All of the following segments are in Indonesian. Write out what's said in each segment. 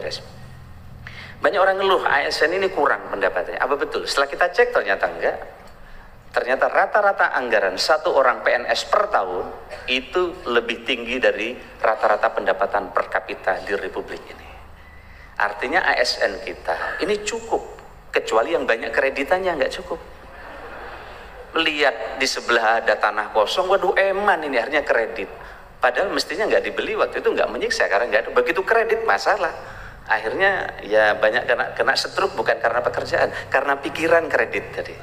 beres. Banyak orang ngeluh ASN ini kurang pendapatnya. Apa betul? Setelah kita cek ternyata enggak. Ternyata rata-rata anggaran satu orang PNS per tahun itu lebih tinggi dari rata-rata pendapatan per kapita di Republik ini. Artinya ASN kita ini cukup, kecuali yang banyak kreditannya nggak cukup. Lihat di sebelah ada tanah kosong, waduh eman ini akhirnya kredit. Padahal mestinya nggak dibeli, waktu itu nggak menyiksa karena nggak ada. Begitu kredit masalah. Akhirnya ya banyak kena stroke bukan karena pekerjaan, karena pikiran kredit tadi.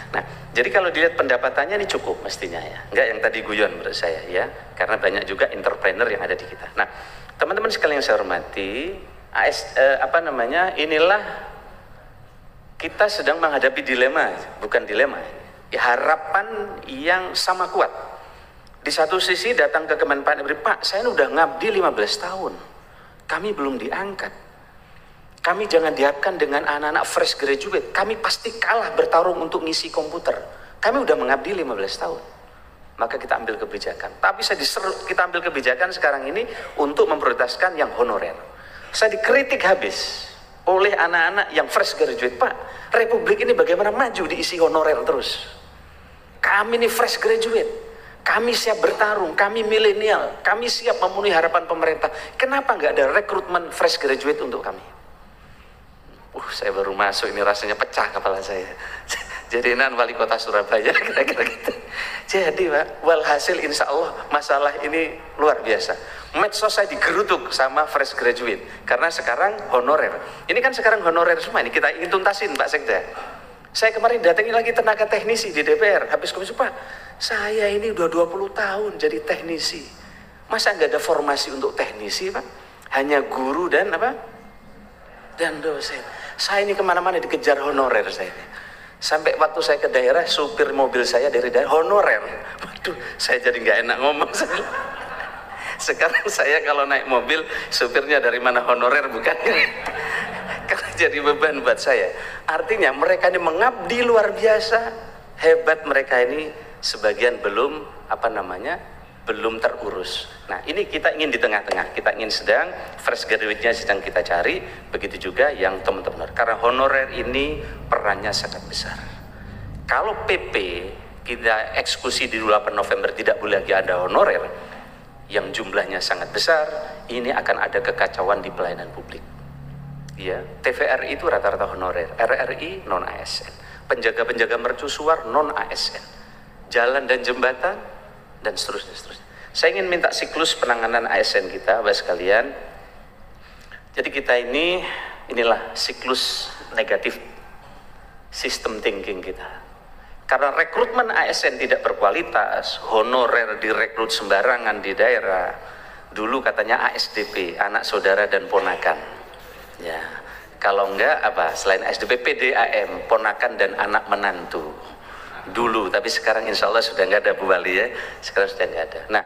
Nah, jadi kalau dilihat pendapatannya ini cukup mestinya ya, nggak yang tadi guyon menurut saya ya, karena banyak juga entrepreneur yang ada di kita. Nah, teman-teman sekalian yang saya hormati, inilah kita sedang menghadapi dilema, bukan dilema, ya, harapan yang sama kuat. Di satu sisi datang ke Kemenpan, Pak, saya udah ngabdi 15 tahun, kami belum diangkat. Kami jangan dihadapkan dengan anak-anak fresh graduate. Kami pasti kalah bertarung untuk ngisi komputer. Kami udah mengabdi 15 tahun. Maka kita ambil kebijakan. Tapi kita ambil kebijakan sekarang ini untuk memprioritaskan yang honorer. Saya dikritik habis oleh anak-anak yang fresh graduate. Pak, Republik ini bagaimana maju diisi honorer terus? Kami ini fresh graduate. Kami siap bertarung, kami milenial. Kami siap memenuhi harapan pemerintah. Kenapa nggak ada rekrutmen fresh graduate untuk kami? Saya baru masuk ini rasanya pecah kepala saya. Jadi wali kota Surabaya kira-kira gitu. Jadi Pak, walhasil insya Allah masalah ini luar biasa. Medsos saya digerutuk sama fresh graduate karena sekarang honorer. Ini kan sekarang honorer semua, ini kita ingin tuntasin Pak Sekda. Saya kemarin datangi lagi tenaga teknisi di DPR. Habis komisi, Pak, saya ini udah 20 tahun jadi teknisi. Masa nggak ada formasi untuk teknisi Pak? Hanya guru dan dan dosen. Saya ini kemana-mana dikejar honorer saya ini. Sampai waktu saya ke daerah, supir mobil saya dari daerah honorer. Waduh, saya jadi nggak enak ngomong. Sekarang saya kalau naik mobil, supirnya dari mana honorer bukan? Karena jadi beban buat saya. Artinya mereka ini mengabdi luar biasa, hebat mereka ini. Sebagian belum belum terurus. Nah, ini kita ingin di tengah-tengah, kita ingin fresh graduate-nya sedang kita cari, begitu juga yang teman-teman. Karena honorer ini perannya sangat besar. Kalau PP kita eksekusi di 8 November tidak boleh lagi ada honorer, yang jumlahnya sangat besar, ini akan ada kekacauan di pelayanan publik. Ya, TVRI itu rata-rata honorer, RRI non ASN, penjaga-penjaga mercusuar non ASN, jalan dan jembatan, dan seterusnya. Saya ingin minta siklus penanganan ASN kita, Bapak sekalian. Jadi kita inilah siklus negatif sistem thinking kita. Karena rekrutmen ASN tidak berkualitas, honorer direkrut sembarangan di daerah. Dulu katanya ASDP, anak saudara dan ponakan. Ya, kalau enggak selain ASDP PDAM, ponakan dan anak menantu. Dulu, tapi sekarang insya Allah sudah nggak ada Bu Wali ya, sekarang sudah nggak ada. Nah,